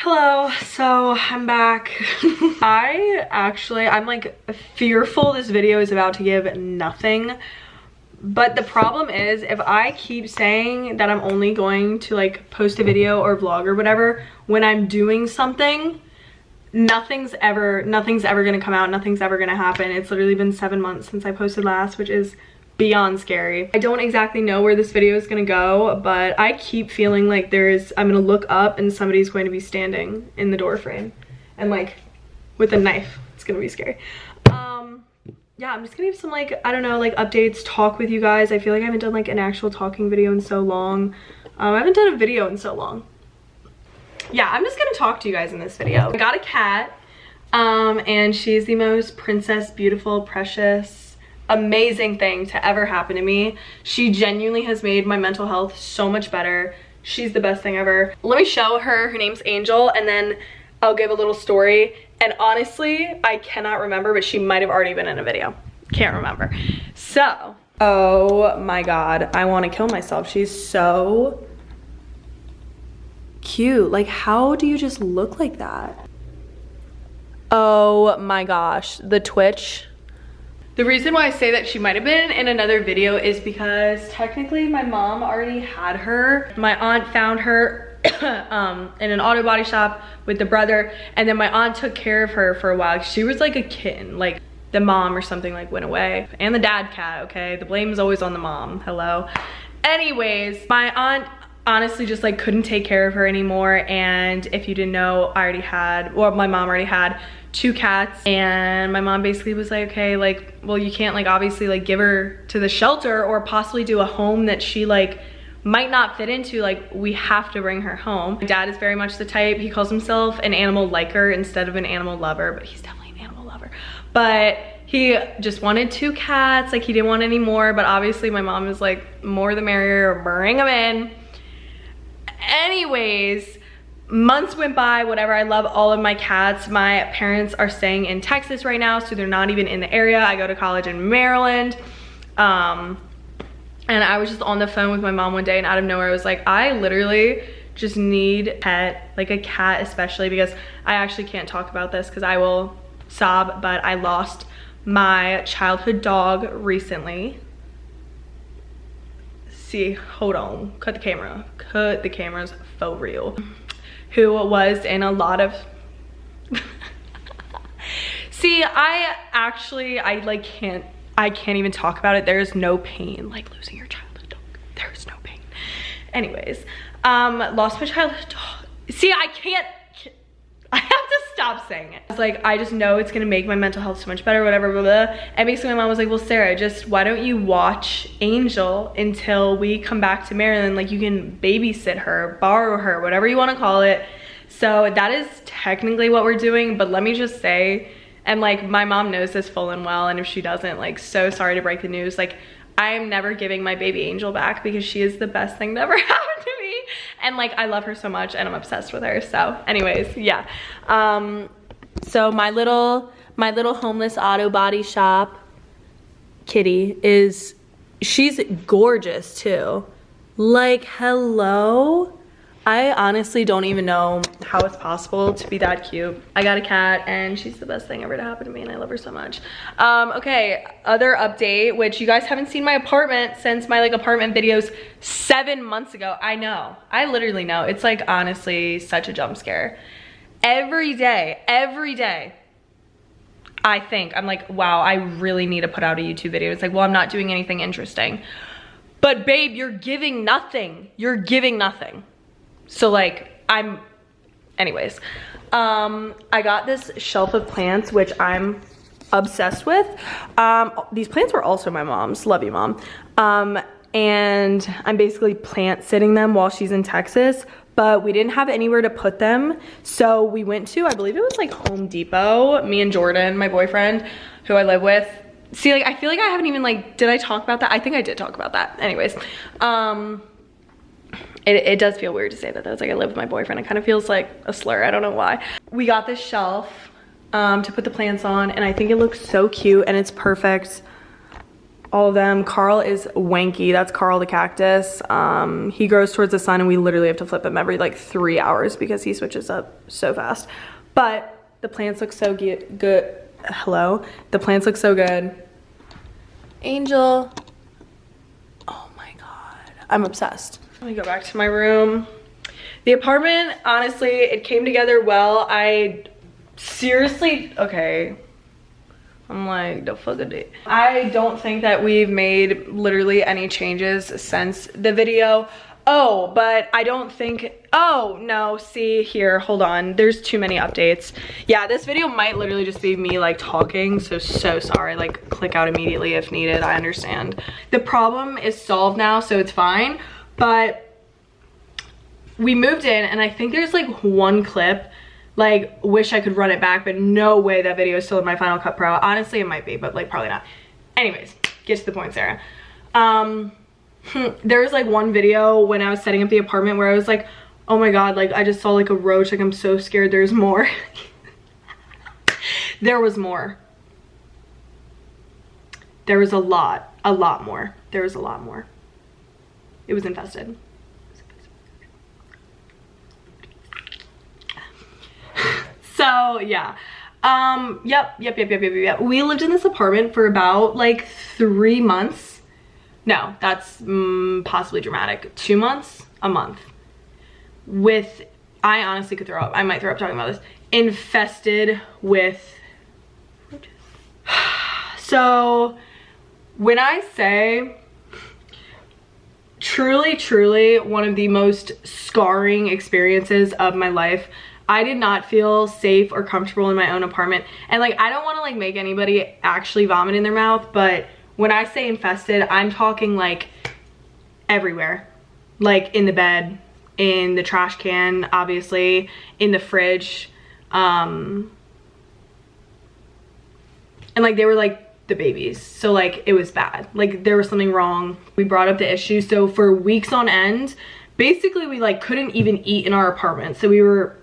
Hello, so I'm back. I'm like fearful this video is about to give nothing. But the problem is, if I keep saying that I'm only going to like post a video or vlog or whatever when I'm doing something, nothing's ever gonna come out, nothing's ever gonna happen. It's literally been 7 months since I posted last, which is beyond scary. I don't exactly know where this video is gonna go, but I keep feeling like I'm gonna look up and somebody's going to be standing in the door frame and like with a knife. It's gonna be scary. Yeah, I'm just gonna give some like, I don't know, like updates, talk with you guys. I feel like I haven't done like an actual talking video in so long. I haven't done a video in so long. Yeah, I'm just gonna talk to you guys in this video. I got a cat, and she's the most princess, beautiful, precious, amazing thing to ever happen to me. She genuinely has made my mental health so much better. She's the best thing ever. Let me show her. Her name's Angel, and then I'll give a little story. And honestly, I cannot remember, but she might have already been in a video. Can't remember. So, oh my god, I want to kill myself. She's so cute. Like, how do you just look like that? Oh my gosh, the twitch. The reason why I say that she might have been in another video is because technically my mom already had her. My aunt found her in an auto body shop with the brother, and then my aunt took care of her for a while. She was like a kitten, like the mom or something like went away, and the dad cat, okay? The blame is always on the mom, hello. Anyways, my aunt honestly just like couldn't take care of her anymore, and if you didn't know, my mom already had 2 cats, and my mom basically was like, okay, like, well, you can't like obviously like give her to the shelter or possibly do a home that she like might not fit into. Like, we have to bring her home. My dad is very much the type, he calls himself an animal liker instead of an animal lover, but he's definitely an animal lover. But he just wanted 2 cats, like he didn't want any more, but obviously my mom was like, more the merrier, bring them in. Anyways, months went by, whatever. I love all of my cats. My parents are staying in Texas right now, so they're not even in the area. I go to college in Maryland. And I was just on the phone with my mom one day, and out of nowhere I was like, I literally just need a pet, like a cat especially, because I actually can't talk about this because I will sob, but I lost my childhood dog recently. See, hold on, cut the camera's faux real. Who was in a lot of see, I can't even talk about it. There is no pain like losing your childhood dog. There is no pain. Anyways, lost my childhood dog. See, I have to stop saying it. It's like, I just know it's gonna make my mental health so much better, whatever, blah, blah. And basically my mom was like, well, Sarah, just why don't you watch Angel until we come back to Maryland? Like, you can babysit her, borrow her, whatever you wanna call it. So that is technically what we're doing, but let me just say, and like my mom knows this full and well, and if she doesn't, like, so sorry to break the news, like I am never giving my baby Angel back because she is the best thing that ever happened to me, and like I love her so much and I'm obsessed with her. So anyways, yeah, so my little homeless auto body shop kitty she's gorgeous too. Like, hello. I honestly don't even know how it's possible to be that cute. I got a cat and she's the best thing ever to happen to me, and I love her so much. Okay, other update, which you guys haven't seen my apartment since my like apartment videos 7 months ago. I know, I literally know. It's like honestly such a jump scare. Every day, I think, I'm like, wow, I really need to put out a YouTube video. It's like, well, I'm not doing anything interesting. But babe, you're giving nothing. You're giving nothing. So like, anyways, I got this shelf of plants, which I'm obsessed with. These plants were also my mom's, love you, mom. And I'm basically plant sitting them while she's in Texas, but we didn't have anywhere to put them. So we went to, I believe it was like Home Depot, me and Jordan, my boyfriend, who I live with. See, like, I feel like I haven't even like, did I talk about that? I think I did talk about that. Anyways, it does feel weird to say that though. It's like I live with my boyfriend. It kind of feels like a slur. I don't know why. We got this shelf to put the plants on, and I think it looks so cute, and it's perfect all of them. Carl is wanky. That's Carl the cactus. He grows towards the sun and we literally have to flip him every like 3 hours because he switches up so fast. But the plants look so good. Hello? The plants look so good. Angel. Oh my God. I'm obsessed. Let me go back to my room. The apartment, honestly, it came together well. I seriously, okay. I'm like, the fuck is it? I don't think that we've made literally any changes since the video. Oh, but I don't think, oh no, see here, hold on. There's too many updates. Yeah, this video might literally just be me like talking, so sorry. Like click out immediately if needed, I understand. The problem is solved now, so it's fine, but we moved in and I think there's like one clip. Like, wish I could run it back, but no way that video is still in my Final Cut Pro. Honestly, it might be, but like probably not. Anyways, get to the point, Sarah. There was like one video when I was setting up the apartment where I was like, oh my God, like I just saw like a roach, like I'm so scared there's more. There was more. There was a lot more. There was a lot more. It was infested. So yeah, yep. We lived in this apartment for about like 3 months. No, that's possibly dramatic. 2 months, a month. With, I honestly could throw up. I might throw up talking about this. Infested with roaches. So when I say truly one of the most scarring experiences of my life, I did not feel safe or comfortable in my own apartment. And like, I don't want to like make anybody actually vomit in their mouth, but when I say infested, I'm talking like everywhere. Like in the bed, in the trash can, obviously, in the fridge. And like they were like the babies. So like it was bad. Like there was something wrong. We brought up the issue. So for weeks on end, basically we like couldn't even eat in our apartment. So we were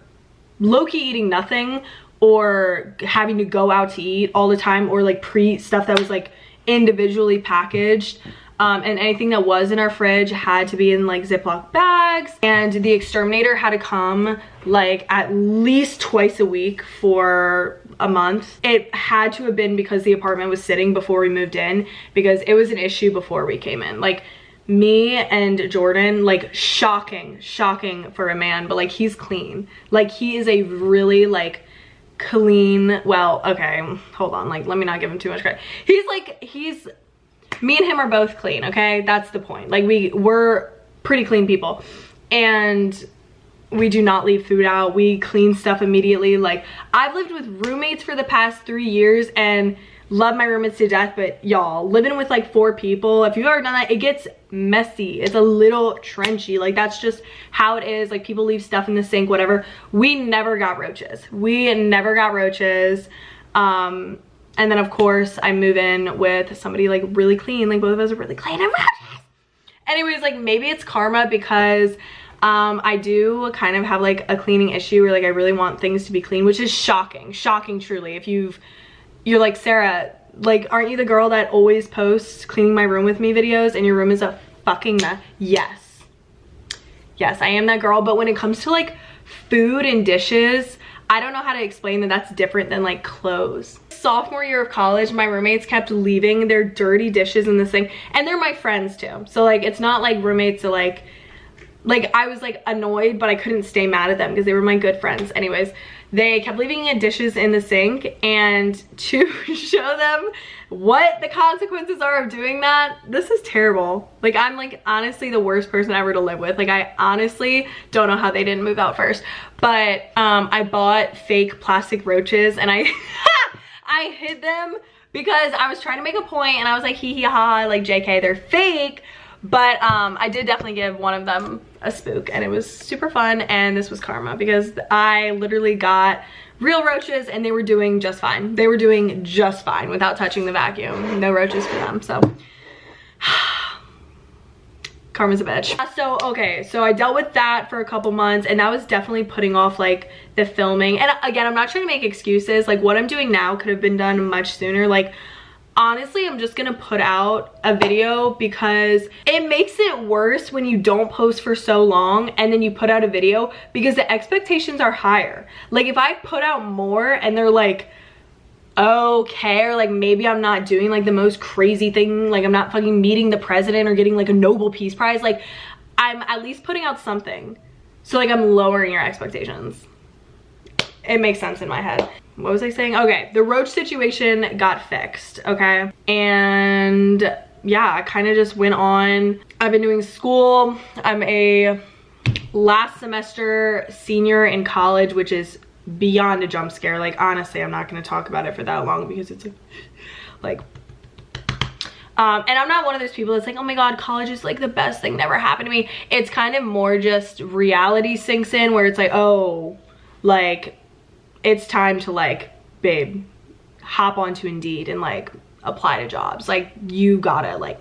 low-key eating nothing or having to go out to eat all the time, or like pre stuff that was like individually packaged, and anything that was in our fridge had to be in like Ziploc bags, and the exterminator had to come like at least twice a week for a month. It had to have been because the apartment was sitting before we moved in, because it was an issue before we came in. Like me and Jordan, like shocking for a man, but like he's clean. Like he is a really like clean, well, okay, hold on, like let me not give him too much credit. He's me and him are both clean, okay? That's the point. Like we're pretty clean people, and we do not leave food out. We clean stuff immediately. Like I've lived with roommates for the past 3 years and love my roommates to death, but y'all, living with like 4 people, if you've ever done that, it gets messy. It's a little trenchy. Like that's just how it is. Like people leave stuff in the sink, whatever. We never got roaches. And then of course I move in with somebody like really clean. Like both of us are really clean and roaches. Anyways, like maybe it's karma, because I do kind of have like a cleaning issue where like I really want things to be clean, which is shocking truly. If you're like, Sarah, like, aren't you the girl that always posts cleaning my room with me videos and your room is a fucking mess? Yes, I am that girl. But when it comes to like food and dishes, I don't know how to explain that that's different than like clothes. Sophomore year of college, my roommates kept leaving their dirty dishes in the sink, and they're my friends too. So like, it's not like roommates are like I was like annoyed, but I couldn't stay mad at them because they were my good friends. Anyways, they kept leaving dishes in the sink, and to show them what the consequences are of doing that, this is terrible. Like I'm like honestly the worst person ever to live with. Like I honestly don't know how they didn't move out first. But I bought fake plastic roaches, and I I hid them because I was trying to make a point, and I was like hee hee ha, like JK, they're fake. But I did definitely give one of them a spook, and it was super fun, and this was karma because I literally got real roaches and they were doing just fine. They were doing just fine without touching the vacuum. No roaches for them, so karma's a bitch. So okay, so I dealt with that for a couple months, and that was definitely putting off like the filming. And again, I'm not trying to make excuses. Like what I'm doing now could have been done much sooner. Like honestly, I'm just gonna put out a video because it makes it worse when you don't post for so long and then you put out a video because the expectations are higher. Like if I put out more and they're like, okay, or like maybe I'm not doing like the most crazy thing, like I'm not fucking meeting the president or getting like a Nobel Peace Prize, like I'm at least putting out something. So like I'm lowering your expectations. It makes sense in my head. What was I saying? Okay, the roach situation got fixed, okay? And yeah, I kind of just went on. I've been doing school. I'm a last semester senior in college, which is beyond a jump scare. Like honestly, I'm not gonna talk about it for that long because it's like and I'm not one of those people that's like, oh my god, college is like the best thing that ever happened to me. It's kind of more just reality sinks in where it's like, oh, like it's time to like, babe, hop onto Indeed and like apply to jobs. Like you gotta like,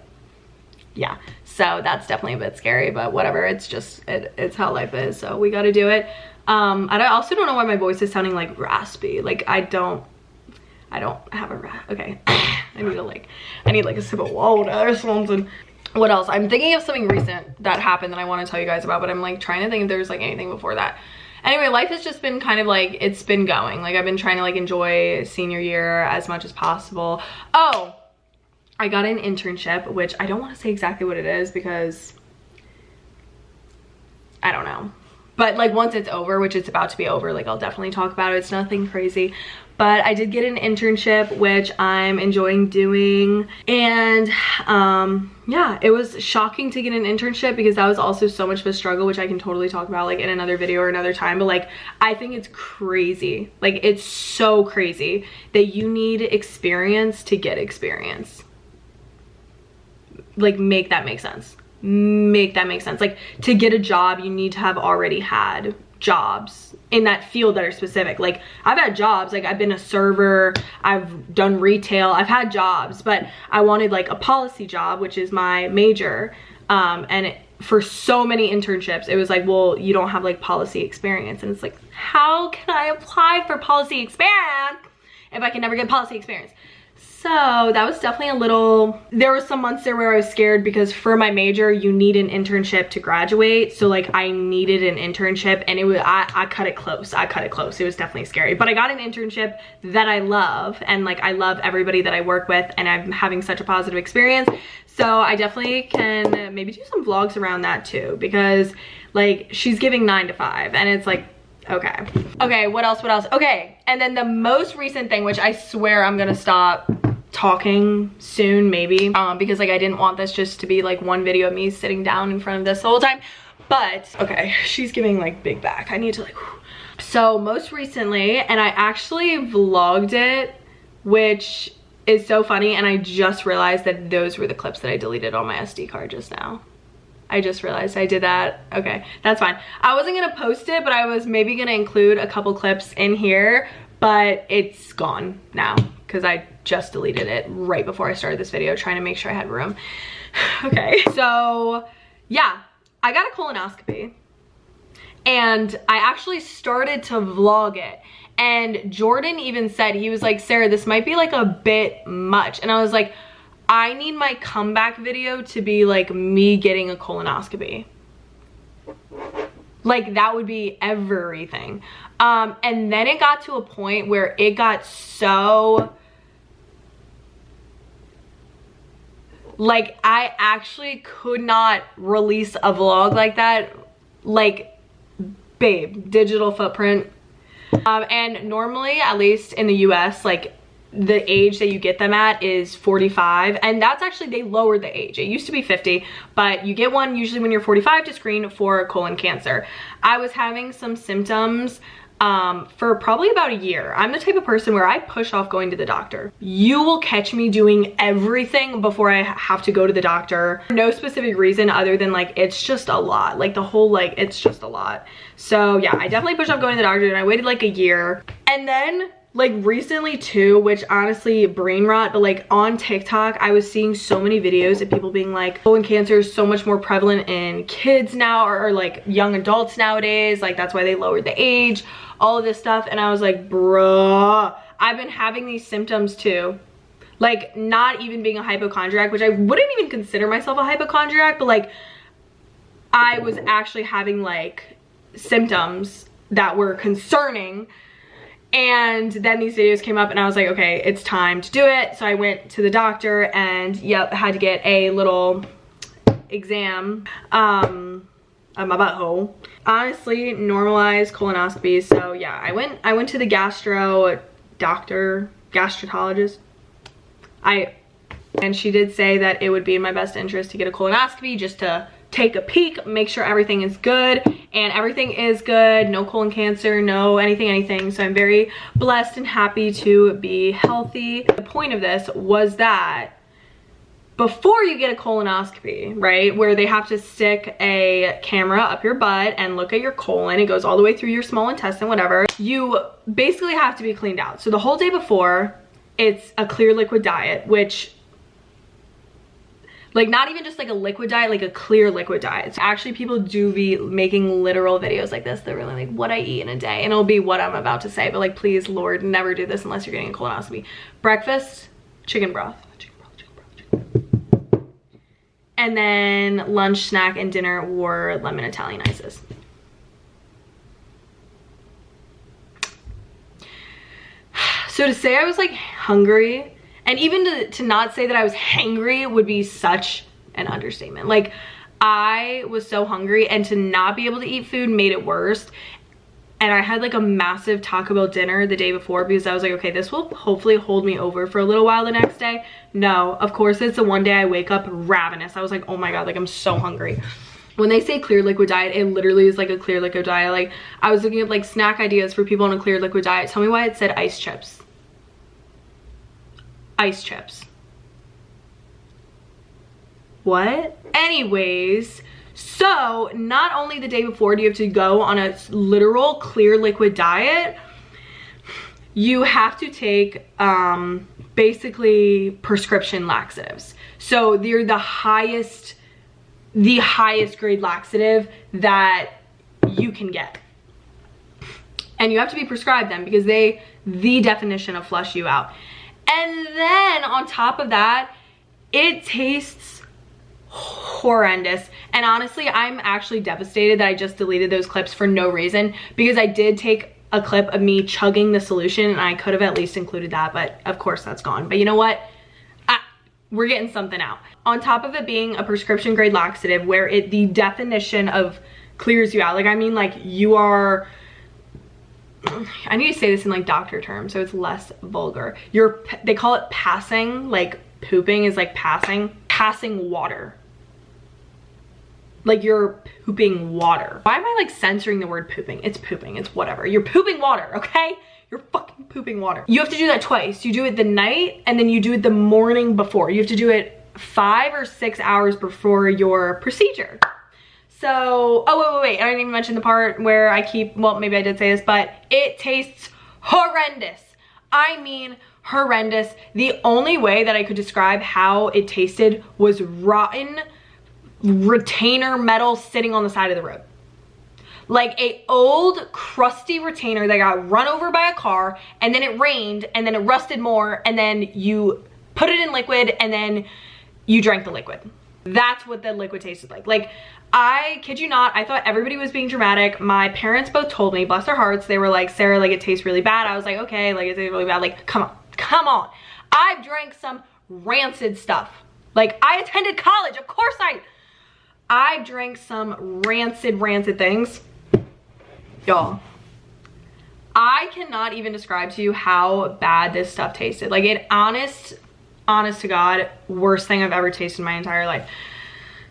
yeah. So that's definitely a bit scary, but whatever. It's just, it's how life is. So we gotta do it. And I also don't know why my voice is sounding like raspy. Like I don't have a okay. I need like a sip of water or something. What else? I'm thinking of something recent that happened that I want to tell you guys about, but I'm like trying to think if there's like anything before that. Anyway, life has just been kind of like, it's been going. Like I've been trying to like enjoy senior year as much as possible. Oh, I got an internship, which I don't want to say exactly what it is because I don't know. But like once it's over, which it's about to be over, like I'll definitely talk about it. It's nothing crazy. But I did get an internship, which I'm enjoying doing. And yeah, it was shocking to get an internship because that was also so much of a struggle, which I can totally talk about like in another video or another time. But like, I think it's crazy. Like it's so crazy that you need experience to get experience. Like make that make sense. Make that make sense. Like to get a job, you need to have already had jobs in that field that are specific. Like I've had jobs, like I've been a server, I've done retail, I've had jobs, but I wanted like a policy job, which is my major. For so many internships, it was like, well, you don't have like policy experience. And it's like, how can I apply for policy experience if I can never get policy experience? So that was definitely a little, there were some months there where I was scared because for my major, you need an internship to graduate. So like I needed an internship and it was, I cut it close. I cut it close. It was definitely scary, but I got an internship that I love. And like, I love everybody that I work with and I'm having such a positive experience. So I definitely can maybe do some vlogs around that too, because like she's giving 9 to 5 and it's like, okay, what else? Okay, and then the most recent thing, which I swear I'm gonna stop talking soon maybe, because like I didn't want this just to be like one video of me sitting down in front of this the whole time. But okay, she's giving like big back. I need to like, whew. So most recently, and I actually vlogged it, which is so funny, and I just realized that those were the clips that I deleted on my SD card just now. I just realized I did that. Okay, that's fine. I wasn't gonna post it, but I was maybe gonna include a couple clips in here, but it's gone now because I just deleted it right before I started this video, trying to make sure I had room. Okay, so yeah, I got a colonoscopy and I actually started to vlog it. And Jordan even said, he was like, Sarah, this might be like a bit much. And I was like, I need my comeback video to be like me getting a colonoscopy. Like that would be everything. And then it got to a point where it got so, like I actually could not release a vlog like that. Like, babe, digital footprint. And normally, at least in the US, like the age that you get them at is 45, and that's actually, they lowered the age. It used to be 50, but you get one usually when you're 45 to screen for colon cancer. I was having some symptoms for probably about a year. I'm the type of person where I push off going to the doctor. You will catch me doing everything before I have to go to the doctor. No specific reason other than like, it's just a lot. Like the whole, like, it's just a lot. So yeah, I definitely pushed off going to the doctor and I waited like a year. And then like recently too, which honestly brain rot, but like on TikTok, I was seeing so many videos of people being like, colon cancer is so much more prevalent in kids now, or like young adults nowadays. Like that's why they lowered the age, all of this stuff. And I was like, bruh, I've been having these symptoms too. Like, not even being a hypochondriac, which I wouldn't even consider myself a hypochondriac, but like, I was actually having like symptoms that were concerning. And then these videos came up and I was like, okay, it's time to do it. So I went to the doctor and yep, had to get a little exam on my butthole. Honestly, normalized colonoscopy. So yeah, I went to the gastrologist. And she did say that it would be in my best interest to get a colonoscopy just to take a peek, make sure everything is good, and everything is good. No colon cancer, no anything. So I'm very blessed and happy to be healthy. The point of this was that before you get a colonoscopy, right, where they have to stick a camera up your butt and look at your colon, it goes all the way through your small intestine, whatever, you basically have to be cleaned out. So the whole day before, it's a clear liquid diet, which, like, not even just like a liquid diet, like a clear liquid diet. So actually people do be making literal videos like this. They're really like what I eat in a day, and it'll be what I'm about to say, but like, please Lord, never do this unless you're getting a colonoscopy. Breakfast, chicken broth. And then lunch, snack, and dinner were lemon Italian ices. So to say I was like hungry, and even to not say that I was hangry would be such an understatement. Like, I was so hungry, and to not be able to eat food made it worse. And I had like a massive Taco Bell dinner the day before because I was like, okay, this will hopefully hold me over for a little while the next day. No, of course, it's the one day I wake up ravenous. I was like, oh my God, like I'm so hungry. When they say clear liquid diet, it literally is like a clear liquid diet. Like, I was looking at like snack ideas for people on a clear liquid diet. Tell me why it said ice chips. Ice chips. What? Anyways, so not only the day before do you have to go on a literal clear liquid diet, you have to take basically prescription laxatives. So they're the highest grade laxative that you can get. And you have to be prescribed them because the definition of flush you out. And then on top of that, it tastes horrendous. And honestly, I'm actually devastated that I just deleted those clips for no reason, because I did take a clip of me chugging the solution and I could have at least included that, but of course that's gone. But you know what? We're getting something out. On top of it being a prescription grade laxative where the definition of clears you out, like, I mean, like, you are, I need to say this in like doctor terms so it's less vulgar. They call it passing, like pooping is like passing water. Like, you're pooping water. Why am I like censoring the word pooping? It's pooping, it's whatever. You're pooping water, okay? You're fucking pooping water. You have to do that twice. You do it the night and then you do it the morning before. You have to do it 5 or 6 hours before your procedure. So, oh wait, I didn't even mention the part where well, maybe I did say this, but it tastes horrendous. I mean horrendous. The only way that I could describe how it tasted was rotten retainer metal sitting on the side of the road. Like a old crusty retainer that got run over by a car, and then it rained, and then it rusted more, and then you put it in liquid, and then you drank the liquid. That's what the liquid tasted like. Like, I kid you not, I thought everybody was being dramatic. My parents both told me, bless their hearts, they were like, Sarah, like, it tastes really bad. I was like, okay, like, it tastes really bad. Like, come on. I've drank some rancid stuff. Like, I attended college, of course I've drank some rancid things. Y'all, I cannot even describe to you how bad this stuff tasted. Like, it, honest to God, worst thing I've ever tasted in my entire life.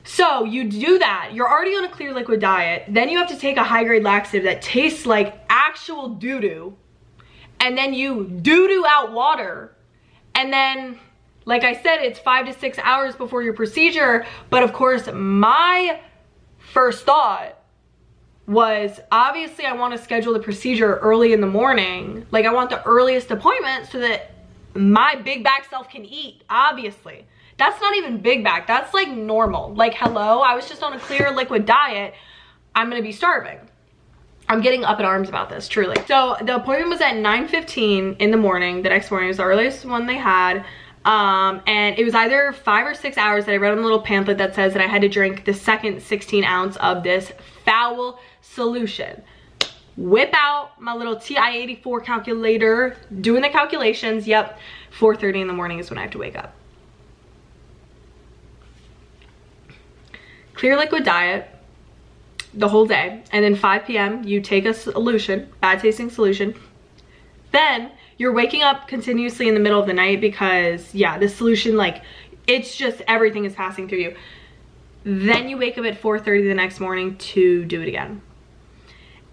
So you do that, you're already on a clear liquid diet, then you have to take a high grade laxative that tastes like actual doo-doo, and then you doo-doo out water, and then, like I said, it's 5 to 6 hours before your procedure. But of course, my first thought was, obviously I want to schedule the procedure early in the morning. Like, I want the earliest appointment so that my big back self can eat. Obviously, that's not even big back, that's like normal. Like, hello, I was just on a clear liquid diet. I'm gonna be starving. I'm getting up in arms about this, truly. So the appointment was at 9:15 in the morning. The next morning was the earliest one they had. And it was either 5 or 6 hours that I read on the little pamphlet that says that I had to drink the second 16 ounce of this foul solution. Whip out my little TI-84 calculator, doing the calculations. Yep, 4:30 in the morning is when I have to wake up. Clear liquid diet the whole day, and then 5 p.m. you take a solution, bad tasting solution. Then you're waking up continuously in the middle of the night because, yeah, the solution, like, it's just everything is passing through you. Then you wake up at 4:30 the next morning to do it again.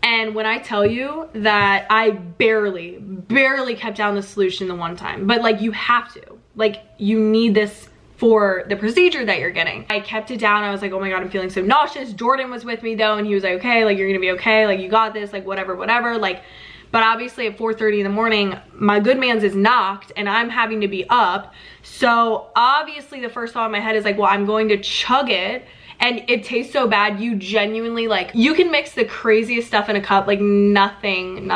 And when I tell you that I barely kept down the solution the one time, but like, you have to, like, you need this for the procedure that you're getting. I kept it down. I was like, oh my God, I'm feeling so nauseous. Jordan was with me though, and he was like, okay, like, you're gonna be okay, like, you got this, like, whatever, like, but obviously at 4:30 in the morning, my good man's is knocked and I'm having to be up. So obviously the first thought in my head is like, well, I'm going to chug it. And it tastes so bad, you genuinely, like, you can mix the craziest stuff in a cup, like nothing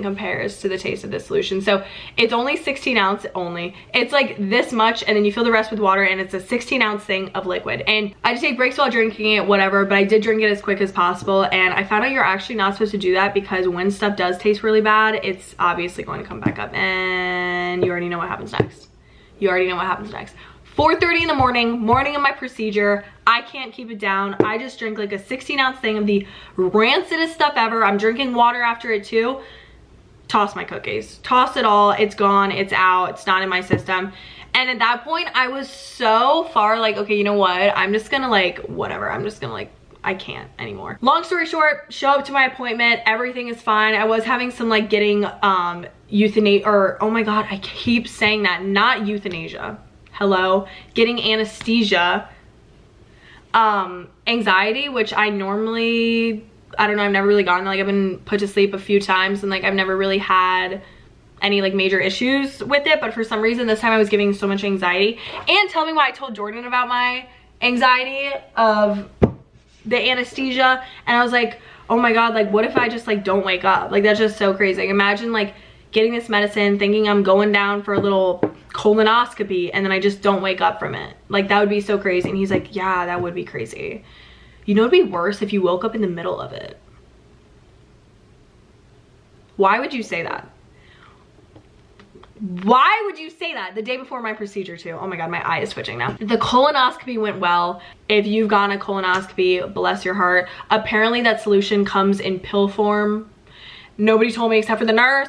compares to the taste of this solution. So it's only 16 ounce only. It's like this much, and then you fill the rest with water, and it's a 16 ounce thing of liquid. And I just take breaks while drinking it, whatever, but I did drink it as quick as possible. And I found out you're actually not supposed to do that because when stuff does taste really bad, it's obviously going to come back up, and you already know what happens next. 4:30 in the morning of my procedure, I can't keep it down. I just drink like a 16 ounce thing of the rancidest stuff ever. I'm drinking water after it too. Toss my cookies, toss it all. It's gone, it's out, it's not in my system. And at that point, I was so far like, okay, you know what? I'm just gonna like, whatever. I'm just gonna like, I can't anymore. Long story short, show up to my appointment. Everything is fine. I was having some like getting euthanasia, or oh my God, I keep saying that, not euthanasia. Hello, getting anesthesia, anxiety, which I normally, I don't know, I've never really gotten, like, I've been put to sleep a few times and like I've never really had any like major issues with it, but for some reason this time I was getting so much anxiety. And tell me why I told Jordan about my anxiety of the anesthesia, and I was like, oh my God, like, what if I just like don't wake up? Like, that's just so crazy. Like, imagine like getting this medicine, thinking I'm going down for a little colonoscopy, and then I just don't wake up from it. Like, that would be so crazy. And he's like, yeah, that would be crazy. You know, it'd be worse if you woke up in the middle of it. Why would you say that? Why would you say that the day before my procedure too? Oh my God, my eye is twitching now. The colonoscopy went well. If you've gotten a colonoscopy, bless your heart. Apparently that solution comes in pill form. Nobody told me except for the nurse.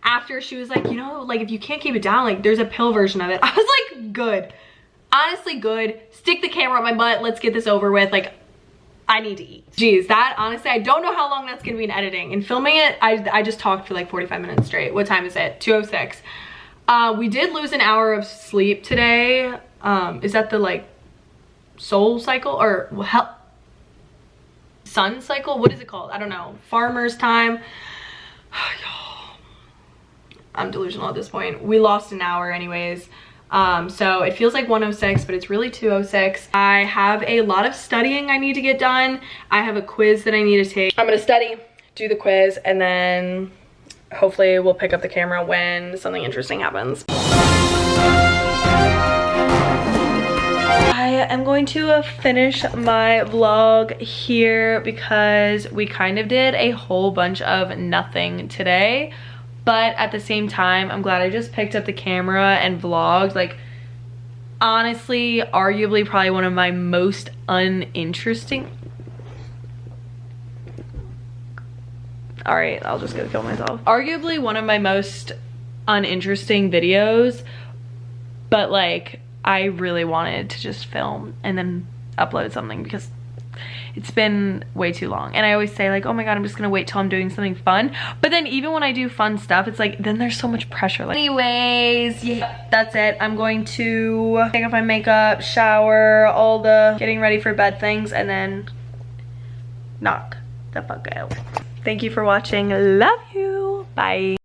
After, she was like, you know, like, if you can't keep it down, like, there's a pill version of it. I was like, good. Honestly, good. Stick the camera up my butt. Let's get this over with. Like, I need to eat. Jeez, that, honestly, I don't know how long that's gonna be in editing. And filming it, I just talked for like 45 minutes straight. What time is it? 2:06. We did lose an hour of sleep today. Is that the, like, soul cycle? Or sun cycle? What is it called? I don't know. Farmer's time. I'm delusional at this point. We lost an hour anyways. So it feels like 1:06, but it's really 2:06. I have a lot of studying I need to get done. I have a quiz that I need to take. I'm gonna study, do the quiz, and then hopefully we'll pick up the camera when something interesting happens. I am going to finish my vlog here because we kind of did a whole bunch of nothing today. But at the same time, I'm glad I just picked up the camera and vlogged. Like, honestly, arguably probably one of my most uninteresting. All right, I'll just go kill myself. Arguably one of my most uninteresting videos, but like, I really wanted to just film and then upload something because it's been way too long. And I always say like, oh my God, I'm just gonna wait till I'm doing something fun. But then even when I do fun stuff, it's like, then there's so much pressure. Like, anyways, yeah, that's it. I'm going to take off my makeup, shower, all the getting ready for bed things, and then knock the fuck out. Thank you for watching. Love you. Bye.